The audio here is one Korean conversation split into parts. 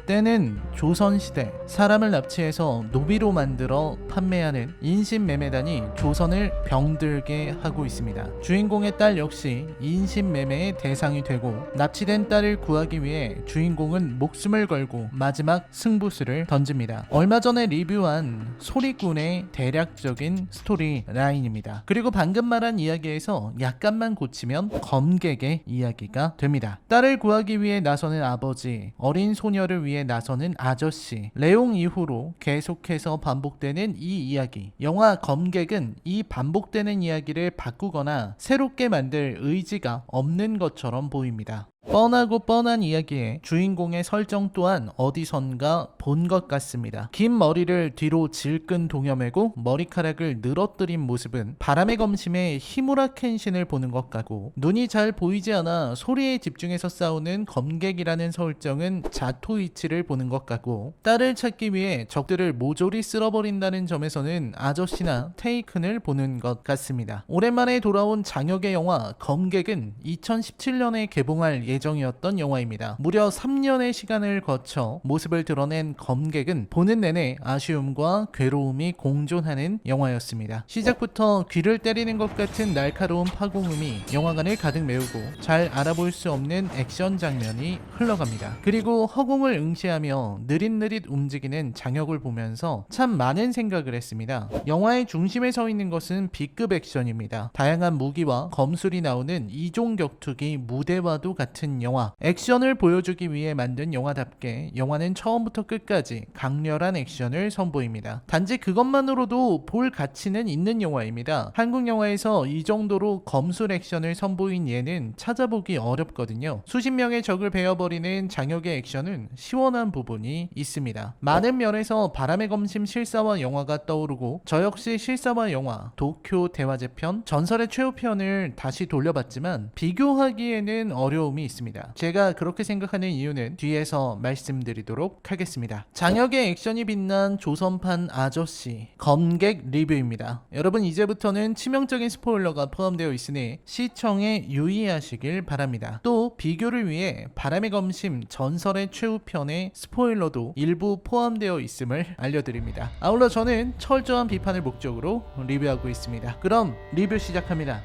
때는 조선시대 사람을 납치해서 노비로 만들어 판매하는 인신매매단이 조선을 병들게 하고 있습니다. 주인공의 딸 역시 인신매매의 대상이 되고 납치된 딸을 구하기 위해 주인공은 목숨을 걸고 마지막 승부수를 던집니다. 얼마 전에 리뷰한 소리꾼의 대략적인 스토리 라인입니다. 그리고 방금 말한 이야기에서 약간만 고치면 검객의 이야기가 됩니다. 딸을 구하기 위해 나서는 아버지, 어린 소녀를 위해 나서는 아저씨, 레옹 이후로 계속해서 반복되는 이 이야기. 영화 검객은 이 반복되는 이야기를 바꾸거나 새롭게 만들 의지가 없는 것처럼 보입니다. 뻔하고 뻔한 이야기에 주인공의 설정 또한 어디선가 본 것 같습니다. 긴 머리를 뒤로 질끈 동여매고 머리카락을 늘어뜨린 모습은 바람의 검심의 히무라 켄신을 보는 것 같고, 눈이 잘 보이지 않아 소리에 집중해서 싸우는 검객이라는 설정은 자토이치를 보는 것 같고, 딸을 찾기 위해 적들을 모조리 쓸어버린다는 점에서는 아저씨나 테이큰을 보는 것 같습니다. 오랜만에 돌아온 장혁의 영화 검객은 2017년에 개봉할 예정이었던 영화입니다. 무려 3년의 시간을 거쳐 모습을 드러낸 검객은 보는 내내 아쉬움과 괴로움이 공존하는 영화였습니다. 시작부터 귀를 때리는 것 같은 날카로운 파공음이 영화관을 가득 메우고 잘 알아볼 수 없는 액션 장면이 흘러갑니다. 그리고 허공을 응시하며 느릿느릿 움직이는 장혁을 보면서 참 많은 생각을 했습니다. 영화의 중심에 서 있는 것은 B급 액션입니다. 다양한 무기와 검술이 나오는 이종 격투기 무대와도 같은 영화. 액션을 보여주기 위해 만든 영화답게 영화는 처음부터 끝까지 강렬한 액션을 선보입니다. 단지 그것만으로도 볼 가치는 있는 영화입니다. 한국 영화에서 이 정도로 검술 액션을 선보인 예는 찾아보기 어렵거든요. 수십 명의 적을 베어버리는 장혁의 액션은 시원한 부분이 있습니다. 많은 면에서 바람의 검심 실사화 영화가 떠오르고, 저 역시 실사화 영화 도쿄 대화제 편, 전설의 최후편을 다시 돌려봤지만 비교하기에는 어려움이 있습니다. 제가 그렇게 생각하는 이유는 뒤에서 말씀드리도록 하겠습니다. 장혁의 액션이 빛난 조선판 아저씨 검객 리뷰입니다. 여러분, 이제부터는 치명적인 스포일러가 포함되어 있으니 시청에 유의하시길 바랍니다. 또 비교를 위해 바람의 검심 전설의 최후편의 스포일러도 일부 포함되어 있음을 알려드립니다. 아울러 저는 철저한 비판을 목적으로 리뷰하고 있습니다. 그럼 리뷰 시작합니다.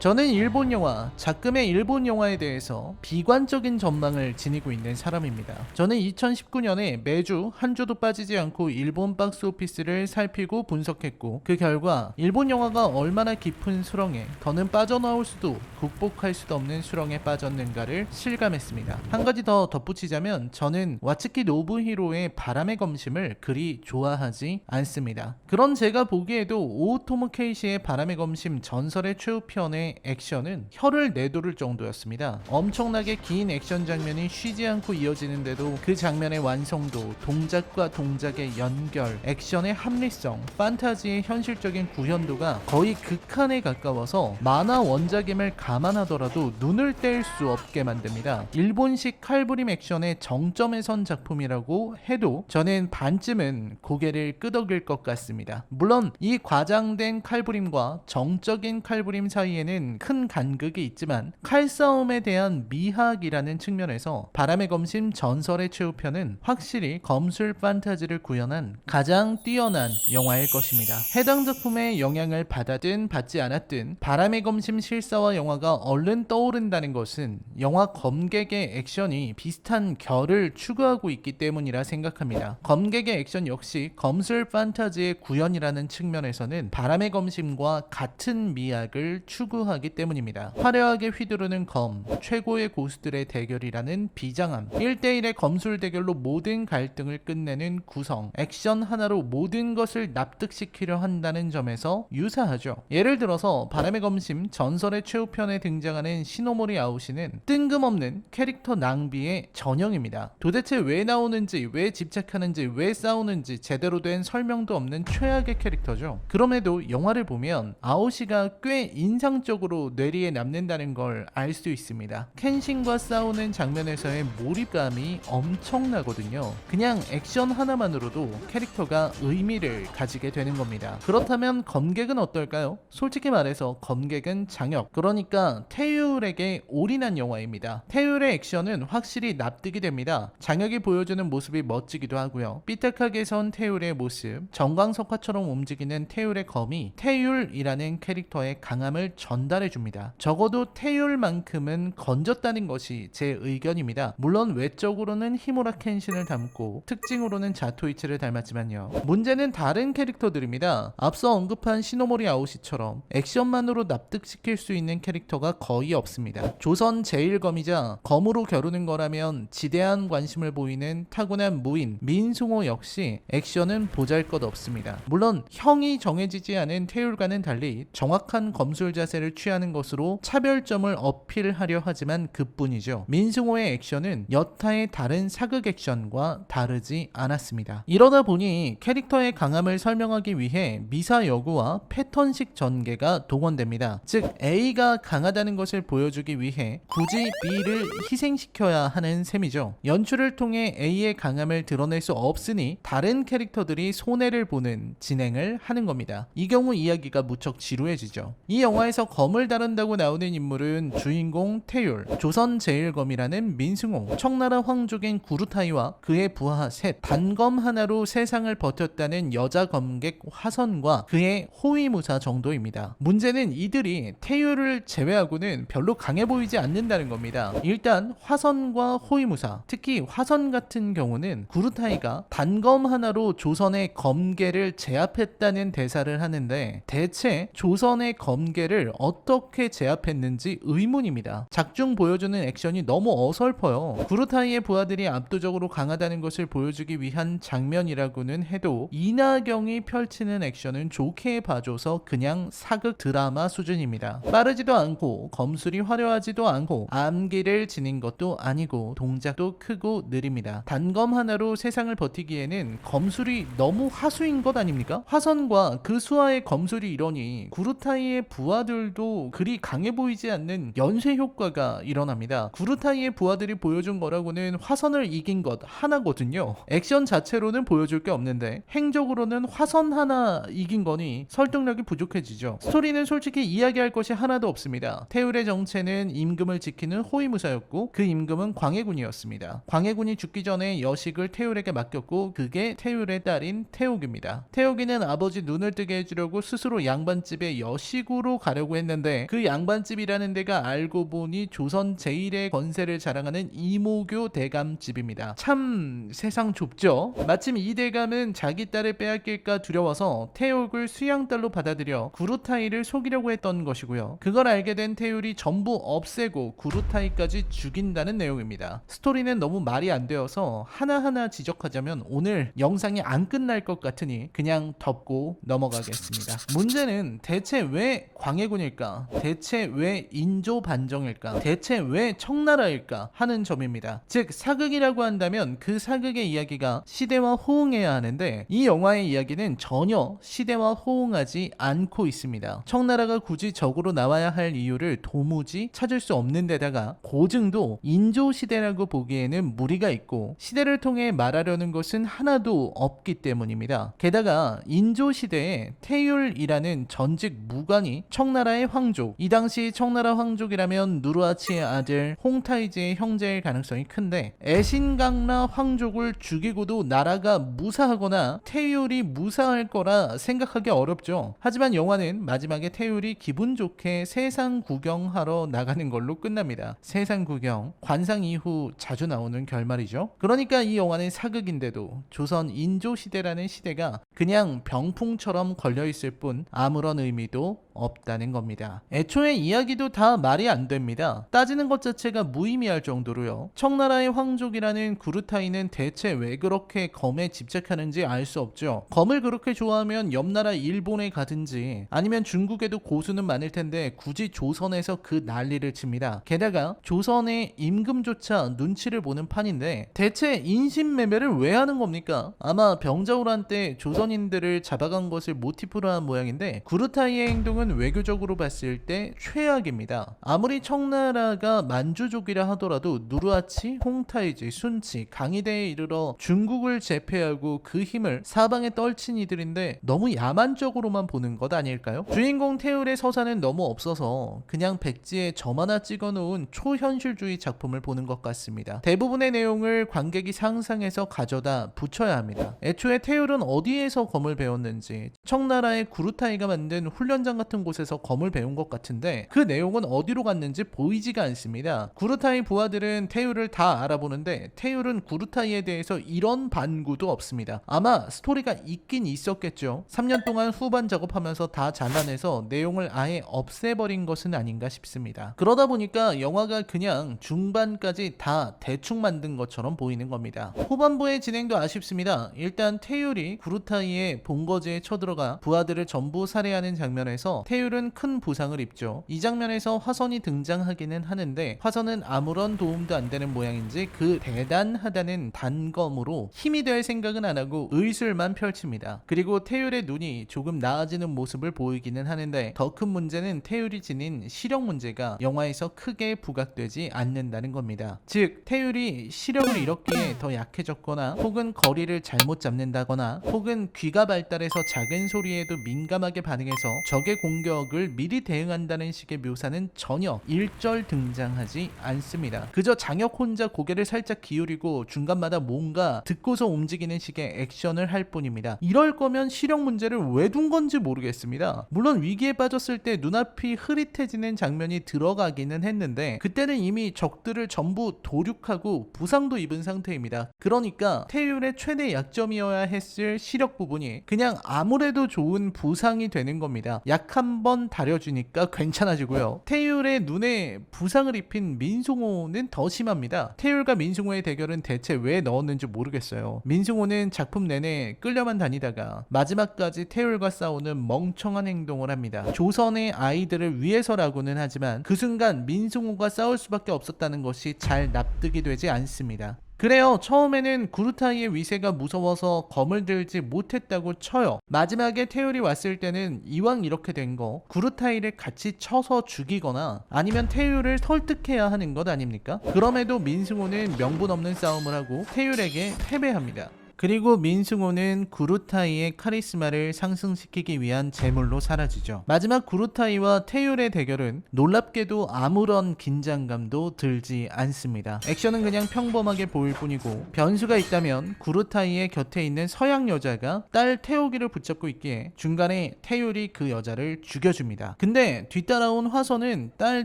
저는 일본 영화, 작금의 일본 영화에 대해서 비관적인 전망을 지니고 있는 사람입니다. 저는 2019년에 매주 한 주도 빠지지 않고 일본 박스오피스를 살피고 분석했고, 그 결과 일본 영화가 얼마나 깊은 수렁에, 더는 빠져나올 수도 극복할 수도 없는 수렁에 빠졌는가를 실감했습니다. 한 가지 더 덧붙이자면 저는 와츠키 노부히로의 바람의 검심을 그리 좋아하지 않습니다. 그런 제가 보기에도 오토모 케이시의 바람의 검심 전설의 최후편의 액션은 혀를 내두를 정도였습니다. 엄청나게 긴 액션 장면이 쉬지 않고 이어지는데도 그 장면의 완성도, 동작과 동작의 연결, 액션의 합리성, 판타지의 현실적인 구현도가 거의 극한에 가까워서 만화 원작임을 감안하더라도 눈을 뗄 수 없게 만듭니다. 일본식 칼부림 액션의 정점에 선 작품이라고 해도 저는 반쯤은 고개를 끄덕일 것 같습니다. 물론 이 과장된 칼부림과 정적인 칼부림 사이에는 큰 간극이 있지만 칼싸움에 대한 미학이라는 측면에서 바람의 검심 전설의 최후편은 확실히 검술 판타지를 구현한 가장 뛰어난 영화일 것입니다. 해당 작품의 영향을 받았든 받지 않았든 바람의 검심 실사화 영화가 얼른 떠오른다는 것은 영화 검객의 액션이 비슷한 결을 추구하고 있기 때문이라 생각합니다. 검객의 액션 역시 검술 판타지의 구현이라는 측면에서는 바람의 검심과 같은 미학을 추구하기 때문입니다. 화려하게 휘두르는 검, 최고의 고수들의 대결이라는 비장함, 1대1의 검술 대결로 모든 갈등을 끝내는 구성, 액션 하나로 모든 것을 납득시키려 한다는 점에서 유사하죠. 예를 들어서 바람의 검심 전설의 최후편에 등장하는 시노모리 아오시는 뜬금없는 캐릭터 낭비의 전형입니다. 도대체 왜 나오는지, 왜 집착하는지, 왜 싸우는지 제대로 된 설명도 없는 최악의 캐릭터죠. 그럼에도 영화를 보면 아오시가 꽤 인상적으로 직접적으로 뇌리에 남는다는 걸 알 수 있습니다. 켄신과 싸우는 장면에서의 몰입감이 엄청나거든요. 그냥 액션 하나만으로도 캐릭터가 의미를 가지게 되는 겁니다. 그렇다면 검객은 어떨까요? 솔직히 말해서 검객은 장혁, 그러니까 태율에게 올인한 영화입니다. 태율의 액션은 확실히 납득이 됩니다. 장혁이 보여주는 모습이 멋지기도 하고요. 삐딱하게 선 태율의 모습, 정광석화처럼 움직이는 태율의 검이 태율이라는 캐릭터의 강함을 전달해줍니다. 적어도 태율만큼은 건졌다는 것이 제 의견입니다. 물론 외적으로는 히무라 켄신을 닮고 특징으로는 자토이치를 닮았지만요. 문제는 다른 캐릭터들입니다. 앞서 언급한 시노모리 아오시처럼 액션만으로 납득시킬 수 있는 캐릭터가 거의 없습니다. 조선 제1검이자 검으로 겨루는 거라면 지대한 관심을 보이는 타고난 무인 민승호 역시 액션은 보잘것없습니다. 물론 형이 정해지지 않은 태율과는 달리 정확한 검술 자세를 취하는 것으로 차별점을 어필하려 하지만 그뿐이죠. 민승호의 액션은 여타의 다른 사극 액션과 다르지 않았습니다. 이러다 보니 캐릭터의 강함을 설명하기 위해 미사 여구와 패턴식 전개가 동원됩니다. 즉 A가 강하다는 것을 보여주기 위해 굳이 B를 희생시켜야 하는 셈이죠. 연출을 통해 A의 강함을 드러낼 수 없으니 다른 캐릭터들이 손해를 보는 진행을 하는 겁니다. 이 경우 이야기가 무척 지루해지죠. 이 영화에서 검을 다룬다고 나오는 인물은 주인공 태율, 조선 제1검이라는 민승호, 청나라 황족인 구루타이와 그의 부하 셋, 단검 하나로 세상을 버텼다는 여자 검객 화선과 그의 호위무사 정도입니다. 문제는 이들이 태율을 제외하고는 별로 강해 보이지 않는다는 겁니다. 일단 화선과 호위무사, 특히 화선 같은 경우는 구루타이가 단검 하나로 조선의 검계를 제압했다는 대사를 하는데 대체 조선의 검계를 어떻게 제압했는지 의문입니다. 작중 보여주는 액션이 너무 어설퍼요. 구루타이의 부하들이 압도적으로 강하다는 것을 보여주기 위한 장면이라고는 해도 이나경이 펼치는 액션은 좋게 봐줘서 그냥 사극 드라마 수준입니다. 빠르지도 않고 검술이 화려하지도 않고 암기를 지닌 것도 아니고 동작도 크고 느립니다. 단검 하나로 세상을 버티기에는 검술이 너무 하수인 것 아닙니까? 화선과 그 수하의 검술이 이러니 구루타이의 부하들도 그리 강해 보이지 않는 연쇄 효과가 일어납니다. 구루타이의 부하들이 보여준 거라고는 화선을 이긴 것 하나거든요. 액션 자체로는 보여줄 게 없는데 행적으로는 화선 하나 이긴 거니 설득력이 부족해지죠. 스토리는 솔직히 이야기할 것이 하나도 없습니다. 태율의 정체는 임금을 지키는 호위무사였고 그 임금은 광해군이었습니다. 광해군이 죽기 전에 여식을 태율에게 맡겼고 그게 태율의 딸인 태옥입니다. 태옥이는 아버지 눈을 뜨게 해주려고 스스로 양반집에 여식으로 가려고 했는데 그 양반집이라는 데가 알고 보니 조선 제1의 권세를 자랑하는 이모교 대감집입니다. 참 세상 좁죠? 마침 이 대감은 자기 딸을 빼앗길까 두려워서 태옥을 수양딸로 받아들여 구루타이를 속이려고 했던 것이고요. 그걸 알게 된 태율이 전부 없애고 구루타이까지 죽인다는 내용입니다. 스토리는 너무 말이 안 되어서 하나하나 지적하자면 오늘 영상이 안 끝날 것 같으니 그냥 덮고 넘어가겠습니다. 문제는 대체 왜 광해군일까? 대체 왜 인조반정일까? 대체 왜 청나라일까? 하는 점입니다. 즉 사극이라고 한다면 그 사극의 이야기가 시대와 호응해야 하는데 이 영화의 이야기는 전혀 시대와 호응하지 않고 있습니다. 청나라가 굳이 적으로 나와야 할 이유를 도무지 찾을 수 없는 데다가 고증도 인조시대라고 보기에는 무리가 있고 시대를 통해 말하려는 것은 하나도 없기 때문입니다. 게다가 인조시대에 태율이라는 전직 무관이 청나라의 황족, 이 당시 청나라 황족이라면 누르하치의 아들 홍타이지의 형제일 가능성이 큰데 애신강라 황족을 죽이고도 나라가 무사하거나 태율이 무사할 거라 생각하기 어렵죠. 하지만 영화는 마지막에 태율이 기분 좋게 세상 구경하러 나가는 걸로 끝납니다. 세상 구경, 관상 이후 자주 나오는 결말이죠. 그러니까 이 영화는 사극인데도 조선 인조시대라는 시대가 그냥 병풍처럼 걸려있을 뿐 아무런 의미도 없다는 겁니다. 애초에 이야기도 다 말이 안 됩니다. 따지는 것 자체가 무의미할 정도로요. 청나라의 황족이라는 구루타이는 대체 왜 그렇게 검에 집착하는지 알 수 없죠. 검을 그렇게 좋아하면 옆나라 일본에 가든지 아니면 중국에도 고수는 많을 텐데 굳이 조선에서 그 난리를 칩니다. 게다가 조선의 임금조차 눈치를 보는 판인데 대체 인신매매를 왜 하는 겁니까? 아마 병자호란 때 조선인들을 잡아간 것을 모티프로 한 모양인데 구루타이의 행동은 내용은 외교적으로 봤을 때 최악입니다. 아무리 청나라가 만주족이라 하더라도 누르하치, 홍타이지, 순치, 강희대에 이르러 중국을 제패하고 그 힘을 사방에 떨친 이들인데 너무 야만적으로만 보는 것 아닐까요? 주인공 태율의 서사는 너무 없어서 그냥 백지에 점 하나 찍어놓은 초현실주의 작품을 보는 것 같습니다. 대부분의 내용을 관객이 상상해서 가져다 붙여야 합니다. 애초에 태율은 어디에서 검을 배웠는지 청나라의 구루타이가 만든 훈련장 같은 곳에서 검을 배운 것 같은데 그 내용은 어디로 갔는지 보이지가 않습니다. 구루타이 부하들은 태율을 다 알아보는데 태율은 구루타이에 대해서 이런 반구도 없습니다. 아마 스토리가 있긴 있었겠죠. 3년 동안 후반 작업하면서 다 잘라내서 내용을 아예 없애버린 것은 아닌가 싶습니다. 그러다 보니까 영화가 그냥 중반까지 다 대충 만든 것처럼 보이는 겁니다. 후반부의 진행도 아쉽습니다. 일단 태율이 구루타이의 본거지에 쳐들어가 부하들을 전부 살해하는 장면에서 태율은 큰 부상을 입죠. 이 장면에서 화선이 등장하기는 하는데 화선은 아무런 도움도 안 되는 모양인지 그 대단하다는 단검으로 힘이 될 생각은 안 하고 의술만 펼칩니다. 그리고 태율의 눈이 조금 나아지는 모습을 보이기는 하는데 더 큰 문제는 태율이 지닌 시력 문제가 영화에서 크게 부각되지 않는다는 겁니다. 즉 태율이 시력을 잃었기에 더 약해졌거나 혹은 거리를 잘못 잡는다거나 혹은 귀가 발달해서 작은 소리에도 민감하게 반응해서 적의 공격을 미리 대응한다는 식의 묘사는 전혀 일절 등장하지 않습니다. 그저 장혁 혼자 고개를 살짝 기울이고 중간마다 뭔가 듣고서 움직이는 식의 액션을 할 뿐입니다. 이럴 거면 시력 문제를 왜 둔 건지 모르겠습니다. 물론 위기에 빠졌을 때 눈앞이 흐릿해지는 장면이 들어가기는 했는데 그때는 이미 적들을 전부 도륙하고 부상도 입은 상태입니다. 그러니까 태율의 최대 약점이어야 했을 시력 부분이 그냥 아무래도 좋은 부상이 되는 겁니다. 약 한 번 다려주니까 괜찮아지고요. 태율의 눈에 부상을 입힌 민승호는 더 심합니다. 태율과 민승호의 대결은 대체 왜 넣었는지 모르겠어요. 민승호는 작품 내내 끌려만 다니다가 마지막까지 태율과 싸우는 멍청한 행동을 합니다. 조선의 아이들을 위해서라고는 하지만 그 순간 민승호가 싸울 수밖에 없었다는 것이 잘 납득이 되지 않습니다. 그래요. 처음에는 구루타이의 위세가 무서워서 검을 들지 못했다고 쳐요. 마지막에 태율이 왔을 때는 이왕 이렇게 된 거 구루타이를 같이 쳐서 죽이거나 아니면 태율을 설득해야 하는 것 아닙니까? 그럼에도 민승호는 명분 없는 싸움을 하고 태율에게 패배합니다. 그리고 민승호는 구루타이의 카리스마를 상승시키기 위한 제물로 사라지죠. 마지막 구루타이와 태율의 대결은 놀랍게도 아무런 긴장감도 들지 않습니다. 액션은 그냥 평범하게 보일 뿐이고 변수가 있다면 구루타이의 곁에 있는 서양 여자가 딸 태옥이를 붙잡고 있기에 중간에 태율이 그 여자를 죽여줍니다. 근데 뒤따라온 화선은 딸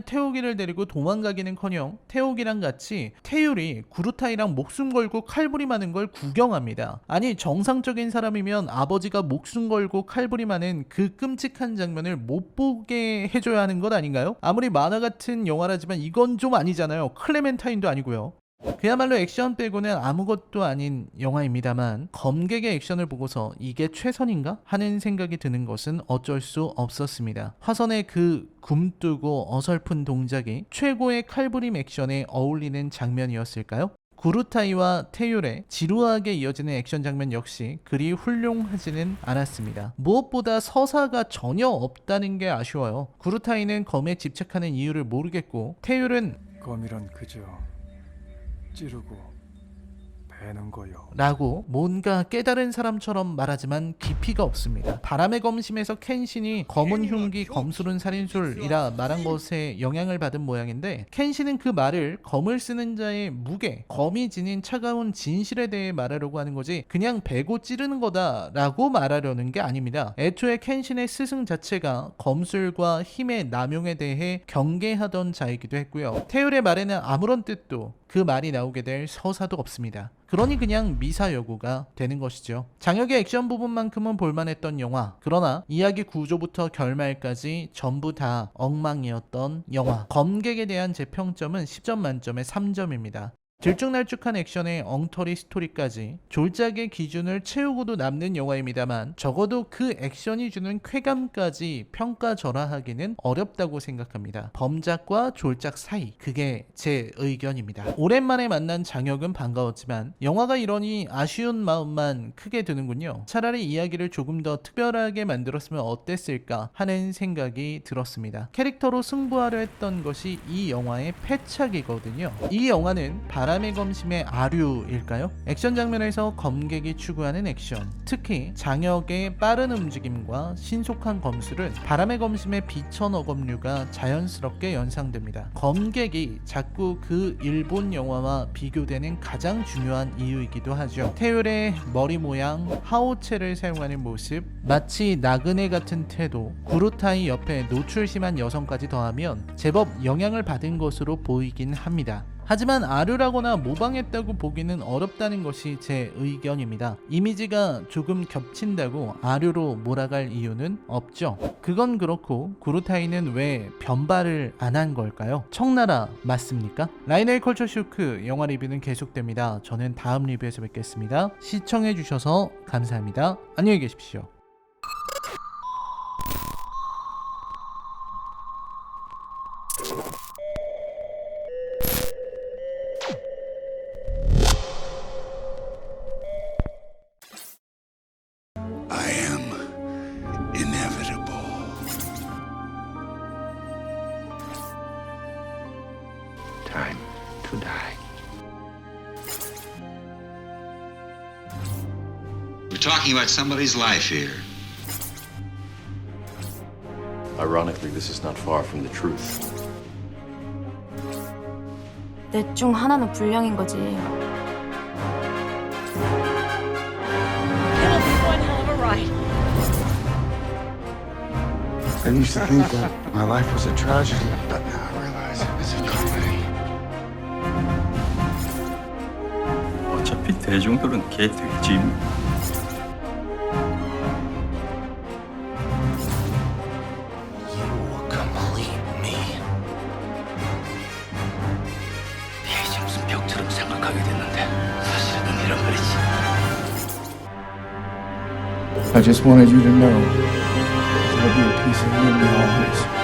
태옥이를 데리고 도망가기는커녕 태옥이랑 같이 태율이 구루타이랑 목숨 걸고 칼부림하는 걸 구경합니다. 아니 정상적인 사람이면 아버지가 목숨 걸고 칼부림하는 그 끔찍한 장면을 못 보게 해줘야 하는 것 아닌가요? 아무리 만화 같은 영화라지만 이건 좀 아니잖아요. 클레멘타인도 아니고요. 그야말로 액션 빼고는 아무것도 아닌 영화입니다만 검객의 액션을 보고서 이게 최선인가? 하는 생각이 드는 것은 어쩔 수 없었습니다. 화선의 그 굼뜨고 어설픈 동작이 최고의 칼부림 액션에 어울리는 장면이었을까요? 구루타이와 태율의 지루하게 이어지는 액션 장면 역시 그리 훌륭하지는 않았습니다. 무엇보다 서사가 전혀 없다는 게 아쉬워요. 구루타이는 검에 집착하는 이유를 모르겠고 태율은 검이란 그저 찌르고 배는 거요 라고 뭔가 깨달은 사람처럼 말하지만 깊이가 없습니다. 바람의 검심에서 켄신이 검은 흉기 검술은 살인술이라 말한 것에 영향을 받은 모양인데 켄신은 그 말을 검을 쓰는 자의 무게, 검이 지닌 차가운 진실에 대해 말하려고 하는 거지 그냥 베고 찌르는 거다 라고 말하려는 게 아닙니다. 애초에 켄신의 스승 자체가 검술과 힘의 남용에 대해 경계하던 자이기도 했고요. 태율의 말에는 아무런 뜻도 그 말이 나오게 될 서사도 없습니다. 그러니 그냥 미사여구가 되는 것이죠. 장혁의 액션 부분만큼은 볼만했던 영화, 그러나 이야기 구조부터 결말까지 전부 다 엉망이었던 영화. 검객에 대한 제 평점은 10점 만점에 3점입니다. 들쭉날쭉한 액션에 엉터리 스토리까지 졸작의 기준을 채우고도 남는 영화입니다만 적어도 그 액션이 주는 쾌감까지 평가절하하기는 어렵다고 생각합니다. 범작과 졸작 사이, 그게 제 의견입니다. 오랜만에 만난 장혁은 반가웠지만 영화가 이러니 아쉬운 마음만 크게 드는군요. 차라리 이야기를 조금 더 특별하게 만들었으면 어땠을까 하는 생각이 들었습니다. 캐릭터로 승부하려 했던 것이 이 영화의 패착이거든요. 이 영화는 바람의 검심의 아류일까요? 액션 장면에서 검객이 추구하는 액션, 특히 장혁의 빠른 움직임과 신속한 검술은 바람의 검심의 비천 어검류가 자연스럽게 연상됩니다. 검객이 자꾸 그 일본 영화와 비교되는 가장 중요한 이유이기도 하죠. 태율의 머리 모양, 하오체를 사용하는 모습, 마치 나그네 같은 태도, 구루타이 옆에 노출 심한 여성까지 더하면 제법 영향을 받은 것으로 보이긴 합니다. 하지만 아류라거나 모방했다고 보기는 어렵다는 것이 제 의견입니다. 이미지가 조금 겹친다고 아류로 몰아갈 이유는 없죠. 그건 그렇고 구루타이는 왜 변발을 안 한 걸까요? 청나라 맞습니까? 라이너의 컬처 쇼크 영화 리뷰는 계속됩니다. 저는 다음 리뷰에서 뵙겠습니다. 시청해주셔서 감사합니다. 안녕히 계십시오. I am inevitable. Time to die. We're talking about somebody's life here. Ironically, this is not far from the truth. 넷 중 하나는 불량인 거지. It'll be one hell of a ride. I used to think that my life was a tragedy, but now I realize it's a comedy. 어차피 대중들은 개들이지. You complete me. 이제 무슨 벽처럼 생각하게 됐는데 사실은 이런 말이지. I just wanted you to know there'll be a piece of me in always.